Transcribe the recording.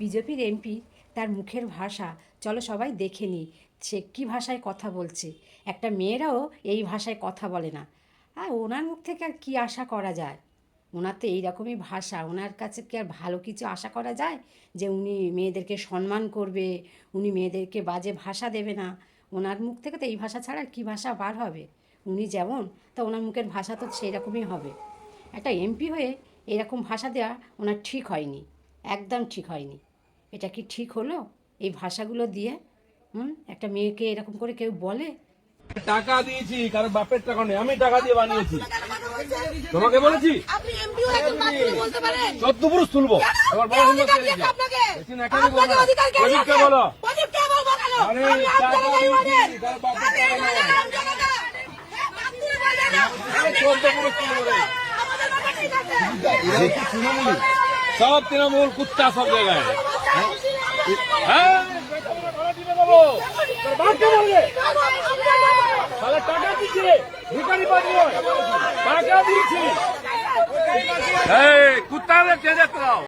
বিজেপির এমপি তার মুখের ভাষা চলো সবাই দেখে নিই সে কী ভাষায় কথা বলছে। একটা মেয়েরাও এই ভাষায় কথা বলে না। আর ওনার মুখ থেকে আর কী আশা করা যায়? ওনার তো এইরকমই ভাষা, ওনার কাছে কি আর ভালো কিছু আশা করা যায় যে উনি মেয়েদেরকে সম্মান করবে, উনি মেয়েদেরকে বাজে ভাষা দেবে না? ওনার মুখ থেকে তো এই ভাষা ছাড়া আর কী ভাষা বার হবে? উনি যেমন তা ওনার মুখের ভাষা তো সেই রকমই হবে। একটা এমপি হয়ে এরকম ভাষা দেওয়া ওনার ঠিক হয়নি, একদম ঠিক হয়নি। এটা কি ঠিক হলো এই ভাষাগুলো দিয়ে? একটা মেয়েকে এরকম করে কেউ বলে? টাকা দিয়েছি, কারণ বাপের টাকা নেই, আমি টাকা দিয়ে বানিয়েছি। তোমাকে বলেছি চোদ্দ পুরুষ তুলবো। এবার বড় বলো আরে টাকা দিয়েছি, কারণ বাপের টাকা নেই, চোদ্দ পুরুষ তুলবো। সব তৃণমূল কুত্তা সব জায়গায়। হ্যাঁ টাকা দিচ্ছি, ভিখারি পাঠিয়ে টাকা দিচ্ছি, কুত্তা চেয়ে যাও।